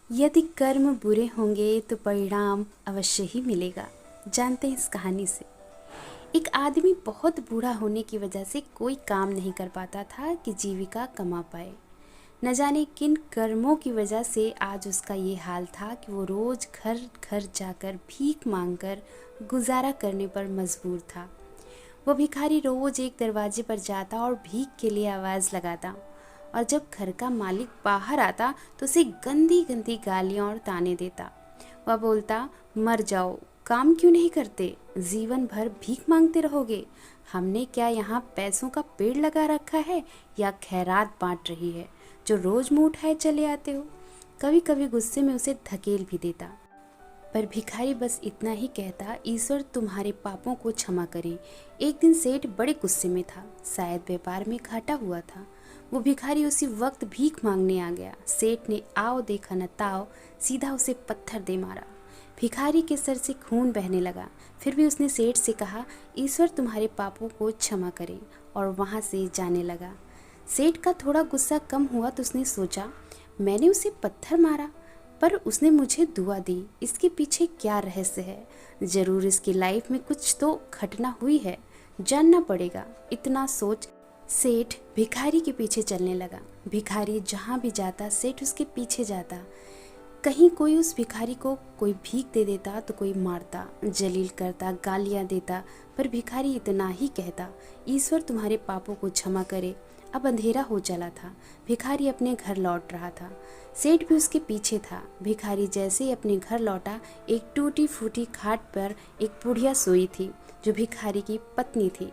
यदि कर्म बुरे होंगे तो परिणाम अवश्य ही मिलेगा। जानते हैं इस कहानी से। एक आदमी बहुत बूढ़ा होने की वजह से कोई काम नहीं कर पाता था कि जीविका कमा पाए। न जाने किन कर्मों की वजह से आज उसका ये हाल था कि वो रोज घर घर जाकर भीख मांगकर गुजारा करने पर मजबूर था। वो भिखारी रोज एक दरवाजे पर जाता और भीख के लिए आवाज़ लगाता, और जब घर का मालिक बाहर आता तो उसे गंदी गंदी गालियाँ और ताने देता। वह बोलता, मर जाओ, काम क्यों नहीं करते, जीवन भर भीख मांगते रहोगे। हमने क्या यहाँ पैसों का पेड़ लगा रखा है या खैरात बांट रही है जो रोज मुंह उठाए चले आते हो। कभी कभी गुस्से में उसे धकेल भी देता, पर भिखारी बस इतना ही कहता, ईश्वर तुम्हारे पापों को क्षमा करे। एक दिन सेठ बड़े गुस्से में था, शायद व्यापार में घाटा हुआ था। वो भिखारी उसी वक्त भीख मांगने आ गया। सेठ ने आओ देखा न ताओ सीधा उसे पत्थर दे मारा। भिखारी के सर से खून बहने लगा। फिर भी उसने सेठ से कहा, ईश्वर तुम्हारे पापों को क्षमा करे, और वहाँ से जाने लगा। सेठ का थोड़ा गुस्सा कम हुआ तो उसने सोचा, मैंने उसे पत्थर मारा पर उसने मुझे दुआ दी, इसके पीछे क्या रहस्य है। जरूर इसकी लाइफ में कुछ तो घटना हुई है, जानना पड़ेगा। इतना सोच सेठ भिखारी के पीछे चलने लगा। भिखारी जहाँ भी जाता सेठ उसके पीछे जाता। कहीं कोई उस भिखारी को कोई भीख दे देता तो कोई मारता, जलील करता, गालियाँ देता, पर भिखारी इतना ही कहता, ईश्वर तुम्हारे पापों को क्षमा करे। अब अंधेरा हो चला था। भिखारी अपने घर लौट रहा था। सेठ भी उसके पीछे था। भिखारी जैसे ही अपने घर लौटा, एक टूटी फूटी खाट पर एक बुढ़िया सोई थी जो भिखारी की पत्नी थी।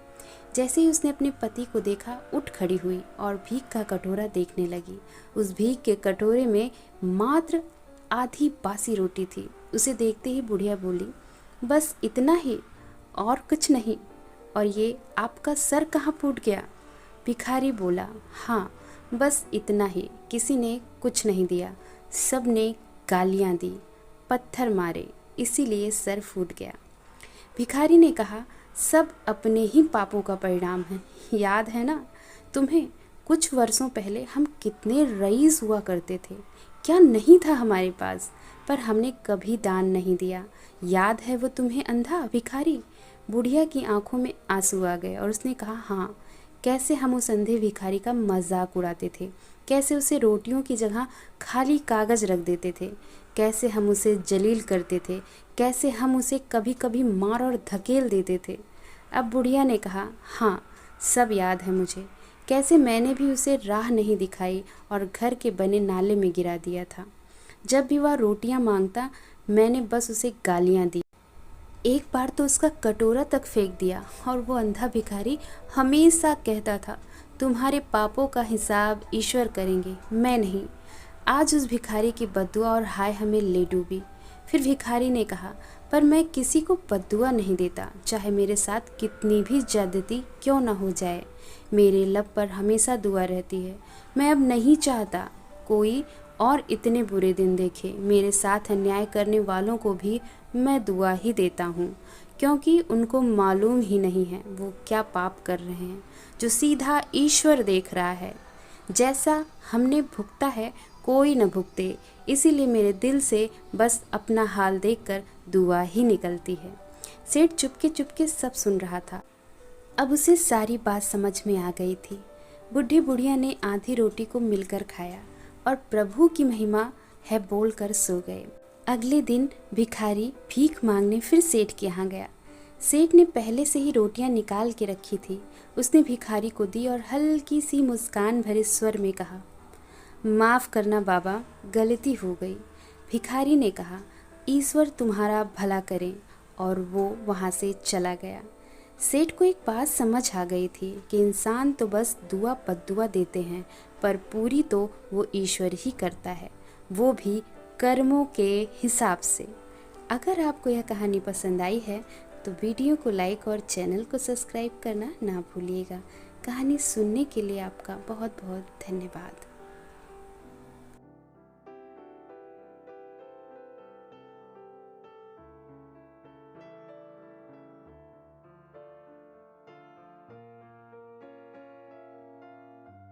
जैसे ही उसने अपने पति को देखा, उठ खड़ी हुई और भीख का कटोरा देखने लगी। उस भीख के कटोरे में मात्र आधी बासी रोटी थी। उसे देखते ही बुढ़िया बोली, बस इतना ही और कुछ नहीं, और ये आपका सर कहाँ फूट गया। भिखारी बोला, हाँ बस इतना ही, किसी ने कुछ नहीं दिया, सब ने गालियाँ दी, पत्थर मारे, इसीलिए सर फूट गया। भिखारी ने कहा, सब अपने ही पापों का परिणाम है। याद है ना तुम्हें, कुछ वर्षों पहले हम कितने रईस हुआ करते थे, क्या नहीं था हमारे पास, पर हमने कभी दान नहीं दिया। याद है वो तुम्हें अंधा भिखारी। बुढ़िया की आंखों में आंसू आ गए और उसने कहा, हाँ, कैसे हम उस अंधे भिखारी का मजाक उड़ाते थे, कैसे उसे रोटियों की जगह खाली कागज़ रख देते थे, कैसे हम उसे जलील करते थे, कैसे हम उसे कभी कभी मार और धकेल देते थे। अब बुढ़िया ने कहा, हाँ सब याद है मुझे, कैसे मैंने भी उसे राह नहीं दिखाई और घर के बने नाले में गिरा दिया था। जब भी वह रोटियां मांगता मैंने बस उसे गालियां दी। एक बार तो उसका कटोरा तक फेंक दिया, और वो अंधा भिखारी हमेशा कहता था, तुम्हारे पापों का हिसाब ईश्वर करेंगे, मैं नहीं। आज उस भिखारी की बद्दुआ और हाय हमें ले डूबी। फिर भिखारी ने कहा, पर मैं किसी को बद्दुआ नहीं देता, चाहे मेरे साथ कितनी भी ज्यादती क्यों ना हो जाए। मेरे लब पर हमेशा दुआ रहती है। मैं अब नहीं चाहता कोई और इतने बुरे दिन देखे। मेरे साथ अन्याय करने वालों को भी मैं दुआ ही देता हूँ, क्योंकि उनको मालूम ही नहीं है वो क्या पाप कर रहे हैं, जो सीधा ईश्वर देख रहा है। जैसा हमने भुगता है कोई न भुगते, इसीलिए मेरे दिल से बस अपना हाल देखकर दुआ ही निकलती है। सेठ चुपके चुपके सब सुन रहा था। अब उसे सारी बात समझ में आ गई थी। बुढ़ी बुढ़िया ने आधी रोटी को मिलकर खाया और प्रभु की महिमा है बोलकर सो गए। अगले दिन भिखारी भीख मांगने फिर सेठ के यहाँ गया। सेठ ने पहले से ही रोटियां निकाल के रखी थी। उसने भिखारी को दी और हल्की सी मुस्कान भरे स्वर में कहा, माफ़ करना बाबा, गलती हो गई। भिखारी ने कहा, ईश्वर तुम्हारा भला करे, और वो वहाँ से चला गया। सेठ को एक बात समझ आ गई थी कि इंसान तो बस दुआ बद्दुआ देते हैं, पर पूरी तो वो ईश्वर ही करता है, वो भी कर्मों के हिसाब से। अगर आपको यह कहानी पसंद आई है तो वीडियो को लाइक और चैनल को सब्सक्राइब करना ना भूलिएगा। कहानी सुनने के लिए आपका बहुत बहुत धन्यवाद।